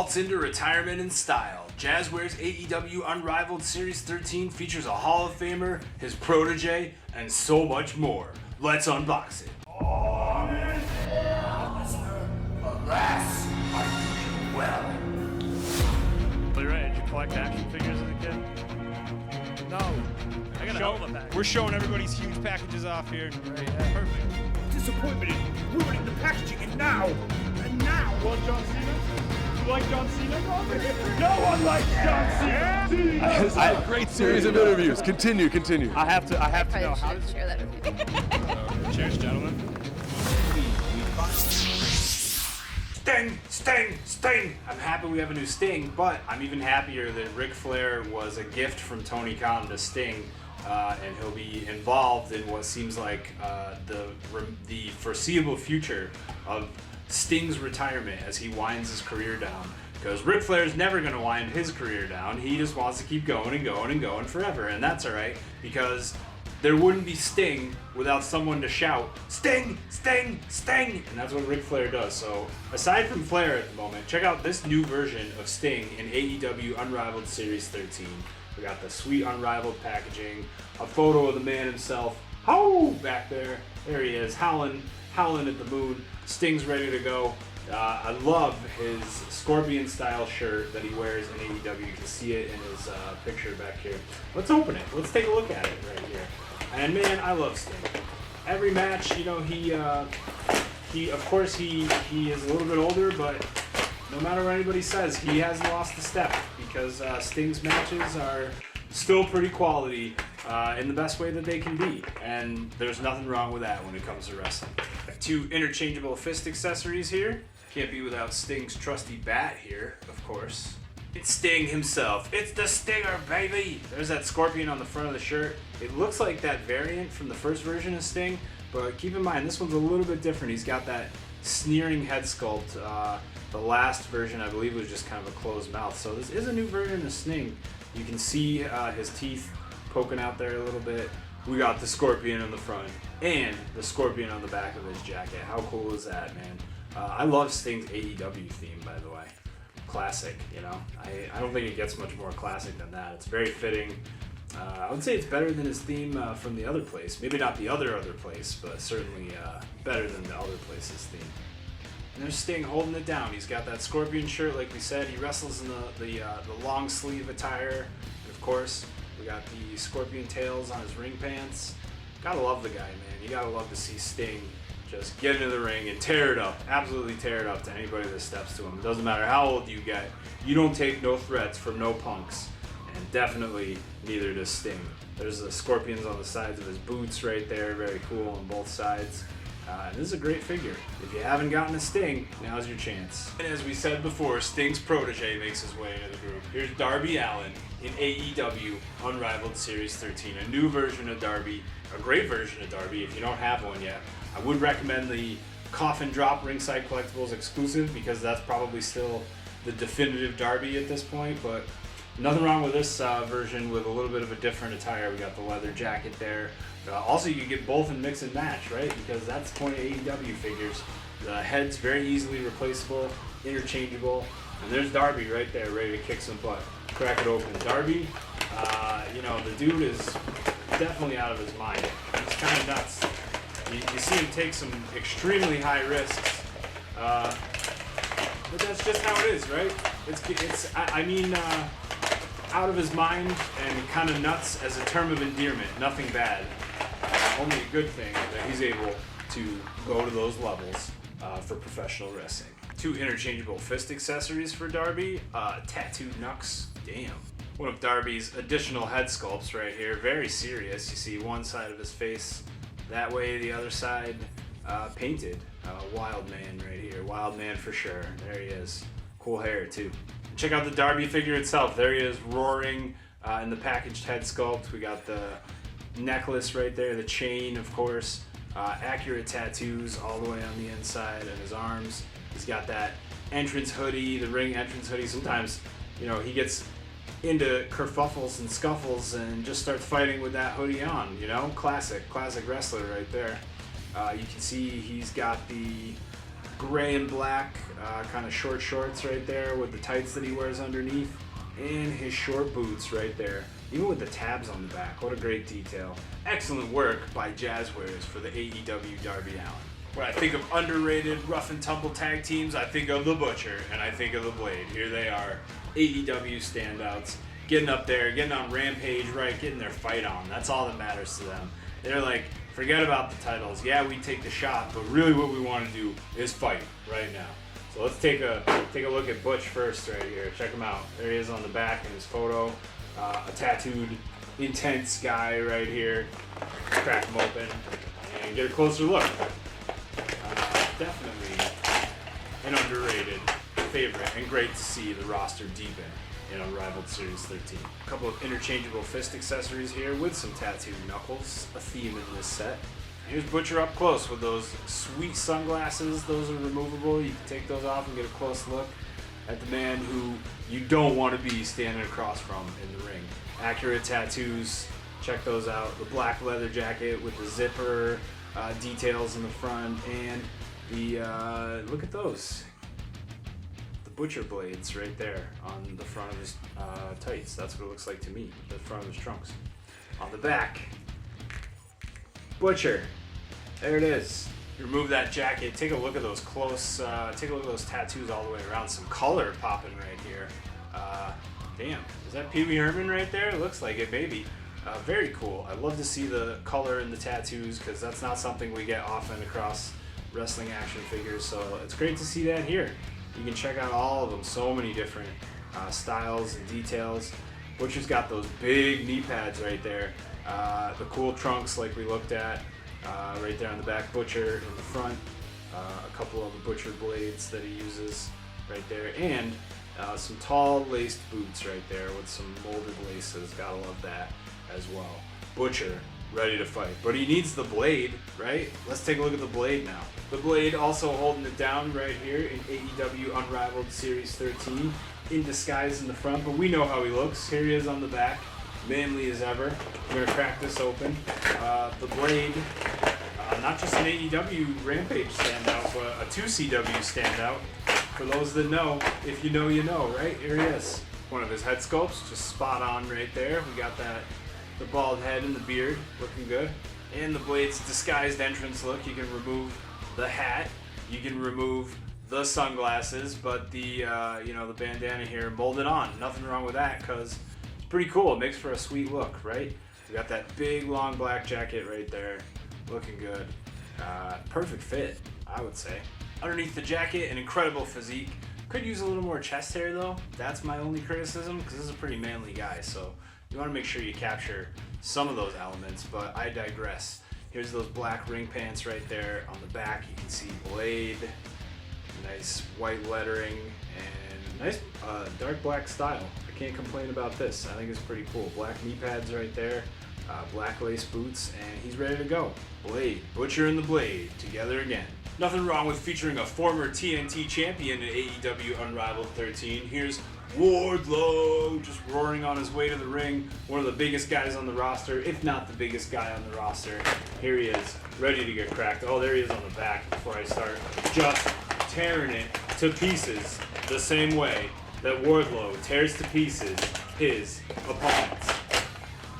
waltz into retirement in style. Jazwares AEW Unrivaled Series 13 features a Hall of Famer, his protege, and so much more. Let's unbox it. Alas, I feel well. Did you collect action figures as a kid? No. I got a hell of a package. We're showing everybody's huge packages off here. Right, yeah. Perfect. Disappointment is ruining the packaging, and now. You want John Cena? You like John Cena? No one likes John Cena. This is a great series of interviews. Continue. I have to know how Probably should share that with me. Cheers, gentlemen. Sting! I'm happy we have a new Sting, but I'm even happier that Ric Flair was a gift from Tony Khan to Sting, and he'll be involved in what seems like the foreseeable future of Sting's retirement as he winds his career down. Because Ric Flair's never going to wind his career down. He just wants to keep going and going and going forever, and that's alright, because there wouldn't be Sting without someone to shout, Sting, Sting, Sting! And that's what Ric Flair does. So, aside from Flair at the moment, check out this new version of Sting in AEW Unrivaled Series 13. We got the sweet Unrivaled packaging, a photo of the man himself, back there. There he is, howling at the moon. Sting's ready to go. I love his Scorpion-style shirt that he wears in AEW. You can see it in his picture back here. Let's open it. Let's take a look at it right here. And man, I love Sting. Every match, you know, he of course he is a little bit older, but no matter what anybody says, he hasn't lost a step because Sting's matches are still pretty quality in the best way that they can be, and there's nothing wrong with that when it comes to wrestling. Two interchangeable fist accessories here. Can't be without Sting's trusty bat here, of course. It's Sting himself. It's the Stinger, baby! There's that scorpion on the front of the shirt. It looks like that variant from the first version of Sting, but keep in mind, this one's a little bit different. He's got that sneering head sculpt. The last version, I believe, was just kind of a closed mouth. So this is a new version of Sting. You can see his teeth poking out there a little bit. We got the scorpion on the front and the scorpion on the back of his jacket. How cool is that, man? I love Sting's AEW theme, by the way. Classic, you know. I don't think it gets much more classic than that. It's very fitting. I would say it's better than his theme from the other place. Maybe not the other place, but certainly better than the other place's theme. And there's Sting holding it down. He's got that scorpion shirt, like we said. He wrestles in the long sleeve attire. And of course, we got the scorpion tails on his ring pants. Gotta love the guy, man. You gotta love to see Sting just get into the ring and tear it up. Absolutely tear it up to anybody that steps to him. It doesn't matter how old you get. You don't take no threats from no punks. And definitely neither does Sting. There's the scorpions on the sides of his boots right there. Very cool on both sides. And this is a great figure. If you haven't gotten a Sting, now's your chance. And as we said before, Sting's protege makes his way into the group. Here's Darby Allin in AEW Unrivaled Series 13. A new version of Darby. A great version of Darby if you don't have one yet. I would recommend the Coffin Drop Ringside Collectibles exclusive because that's probably still the definitive Darby at this point, but nothing wrong with this version with a little bit of a different attire. We got the leather jacket there. Also, you can get both and mix and match, right? Because that's the point of AEW figures. The head's very easily replaceable, interchangeable, and there's Darby right there ready to kick some butt. Crack it open. Darby, you know, the dude is definitely out of his mind. He's kind of nuts. You see him take some extremely high risks, but that's just how it is, right? Out of his mind and kind of nuts as a term of endearment. Nothing bad. Only a good thing that he's able to go to those levels for professional wrestling. Two interchangeable fist accessories for Darby. Tattooed knucks. Damn. One of Darby's additional head sculpts right here. Very serious. You see one side of his face that way, the other side painted. Wild man right here. Wild man for sure. There he is. Cool hair too. Check out the Darby figure itself. There he is, roaring in the packaged head sculpt. We got the necklace right there, the chain, of course. Accurate tattoos all the way on the inside of his arms. He's got that entrance hoodie, the ring entrance hoodie. Sometimes, you know, he gets into kerfuffles and scuffles and just starts fighting with that hoodie on, you know? Classic wrestler right there. You can see he's got the gray and black kind of short shorts right there with the tights that he wears underneath, and his short boots right there, even with the tabs on the back. What a great detail. Excellent work by Jazwares for the AEW Darby Allin. When I think of underrated rough and tumble tag teams, I think of the Butcher and I think of the Blade. Here they are, AEW standouts, getting up there, getting on Rampage, right, getting their fight on. That's all that matters to them. They're like, forget about the titles. Yeah, we take the shot, but really what we want to do is fight right now. So let's take a look at Butch first right here. Check him out. There he is on the back in his photo. A tattooed, intense guy right here. Crack him open and get a closer look. Definitely an underrated favorite, and great to see the roster deepen in Unrivaled Series 13. A couple of interchangeable fist accessories here with some tattooed knuckles, a theme in this set. Here's Butcher up close with those sweet sunglasses. Those are removable. You can take those off and get a close look at the man who you don't want to be standing across from in the ring. Accurate tattoos, check those out. The black leather jacket with the zipper details in the front, and the look at those. The Butcher blades right there on the front of his tights. That's what it looks like to me, the front of his trunks. On the back, Butcher. There it is. You remove that jacket. Take a look at those close. Take a look at those tattoos all the way around. Some color popping right here. Damn, is that Pee Wee Herman right there? It looks like it, maybe. Very cool. I love to see the color in the tattoos because that's not something we get often across wrestling action figures. So it's great to see that here. You can check out all of them. So many different styles and details. Butcher's got those big knee pads right there. The cool trunks like we looked at right there on the back. Butcher in the front. A couple of the Butcher blades that he uses right there. And some tall laced boots right there with some molded laces. Gotta love that as well. Butcher ready to fight, but he needs the blade, right? Let's take a look at the blade now. The blade also holding it down right here in AEW Unrivaled Series 13, in disguise in the front, but we know how he looks. Here he is on the back, manly as ever. We're gonna crack this open. The blade, not just an AEW Rampage standout, but a 2CW standout. For those that know, if you know, you know, right? Here he is. One of his head sculpts, just spot on right there. We got that, the bald head and the beard, looking good. And the blade's disguised entrance look. You can remove the hat, you can remove the sunglasses, but the the bandana here molded on. Nothing wrong with that because it's pretty cool. It makes for a sweet look, right? We got that big long black jacket right there, looking good. Perfect fit, I would say. Underneath the jacket, an incredible physique. Could use a little more chest hair though. That's my only criticism because this is a pretty manly guy, so you want to make sure you capture some of those elements, but I digress. Here's those black ring pants right there. On the back you can see Blade, nice white lettering, and nice dark black style. I can't complain about this. I think it's pretty cool. Black knee pads right there, black lace boots, and he's ready to go. Blade, Butcher and the Blade, together again. Nothing wrong with featuring a former TNT champion in AEW Unrivaled 13. Here's Wardlow just roaring on his way to the ring. One of the biggest guys on the roster, if not the biggest guy on the roster. Here he is, ready to get cracked. Oh, there he is on the back before I start. Just tearing it to pieces the same way that Wardlow tears to pieces his opponents.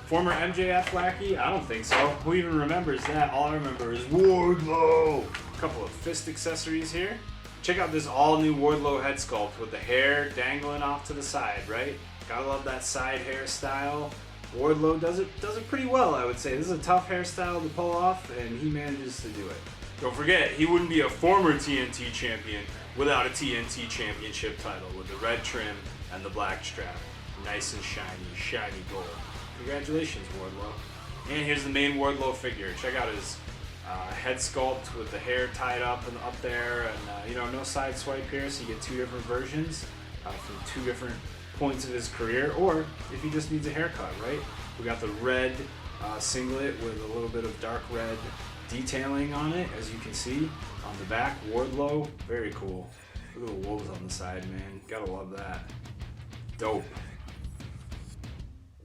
Former MJF lackey? I don't think so. Who even remembers that? All I remember is Wardlow. A couple of fist accessories here. Check out this all-new Wardlow head sculpt with the hair dangling off to the side, right? Gotta love that side hairstyle. Wardlow does it pretty well, I would say. This is a tough hairstyle to pull off, and he manages to do it. Don't forget, he wouldn't be a former TNT champion without a TNT championship title with the red trim and the black strap. Nice and shiny gold. Congratulations, Wardlow. And here's the main Wardlow figure. Check out his head sculpt with the hair tied up and up there, and no side swipe here, so you get two different versions from two different points of his career, or if he just needs a haircut, right? We got the red singlet with a little bit of dark red detailing on it, as you can see on the back. Wardlow, very cool. Look at the wolves on the side, man. Gotta love that. Dope.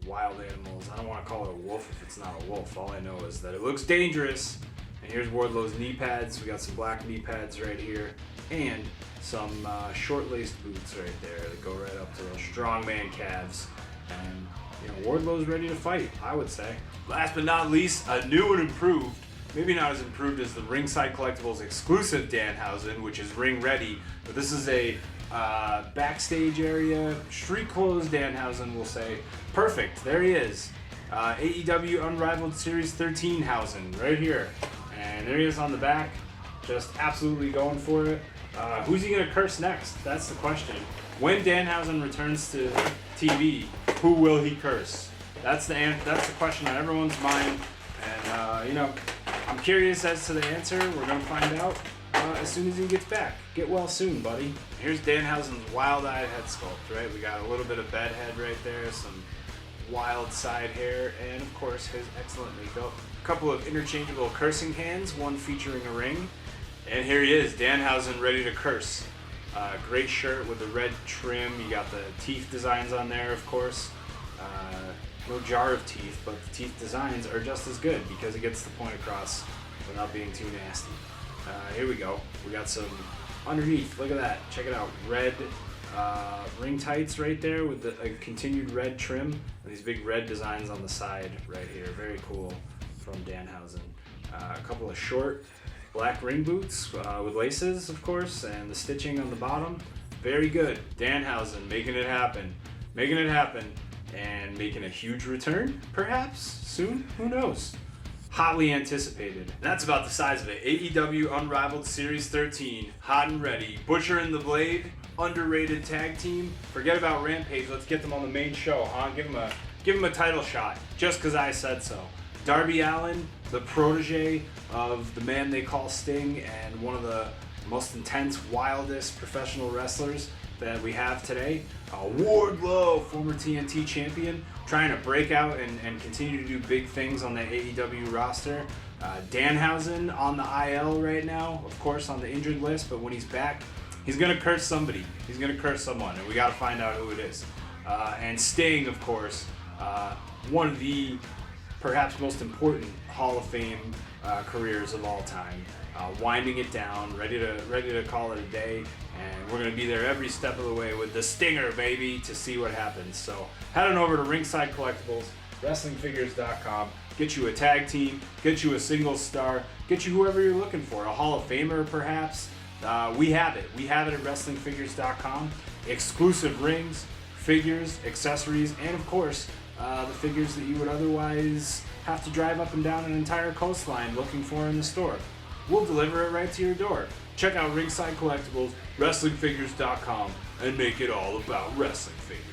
Wild animals. I don't want to call it a wolf if it's not a wolf. All I know is that it looks dangerous. And here's Wardlow's knee pads. We got some black knee pads right here. and some short-laced boots right there that go right up to those strongman calves. And Wardlow's ready to fight, I would say. Last but not least, a new and improved, maybe not as improved as the Ringside Collectibles exclusive Danhausen, which is ring ready, but this is a backstage area, street clothes Danhausen, we'll say. Perfect, there he is. AEW Unrivaled Series 13 Hausen, right here. And there he is on the back, just absolutely going for it. Who's he going to curse next? That's the question. When Danhausen returns to TV, who will he curse? That's the question on everyone's mind. And, I'm curious as to the answer. We're going to find out as soon as he gets back. Get well soon, buddy. Here's Danhausen's wild-eyed head sculpt, right? We got a little bit of bed head right there, some wild side hair, and, of course, his excellent makeup. A couple of interchangeable cursing hands, one featuring a ring. And here he is, Danhausen, ready to curse. Great shirt with the red trim. You got the teeth designs on there, of course. No jar of teeth, but the teeth designs are just as good because it gets the point across without being too nasty. Here we go. We got some underneath. Look at that. Check it out. Red ring tights right there with a continued red trim and these big red designs on the side right here. Very cool from Danhausen. A couple of short black ring boots with laces, of course, and the stitching on the bottom. Very good. Danhausen making it happen. Making it happen and making a huge return, perhaps, soon. Who knows? Hotly anticipated. That's about the size of it. AEW Unrivaled Series 13, hot and ready. Butcher and the Blade, underrated tag team. Forget about Rampage. Let's get them on the main show, huh? Give them a title shot, just because I said so. Darby Allin, the protege of the man they call Sting, and one of the most intense, wildest professional wrestlers that we have today. Wardlow, former TNT champion, trying to break out and continue to do big things on the AEW roster. Danhausen on the IL right now, of course, on the injured list, but when he's back, he's going to curse somebody. He's going to curse someone, and we got to find out who it is. And Sting, of course, one of the perhaps most important Hall of Fame careers of all time. Winding it down, ready to call it a day, and we're going to be there every step of the way with the Stinger, baby, to see what happens. So head on over to Ringside Collectibles, WrestlingFigures.com, get you a tag team, get you a single star, get you whoever you're looking for, a Hall of Famer perhaps. We have it. We have it at WrestlingFigures.com. Exclusive rings, figures, accessories, and of course, the figures that you would otherwise have to drive up and down an entire coastline looking for in the store. We'll deliver it right to your door. Check out Ringside Collectibles, WrestlingFigures.com, and make it all about wrestling figures.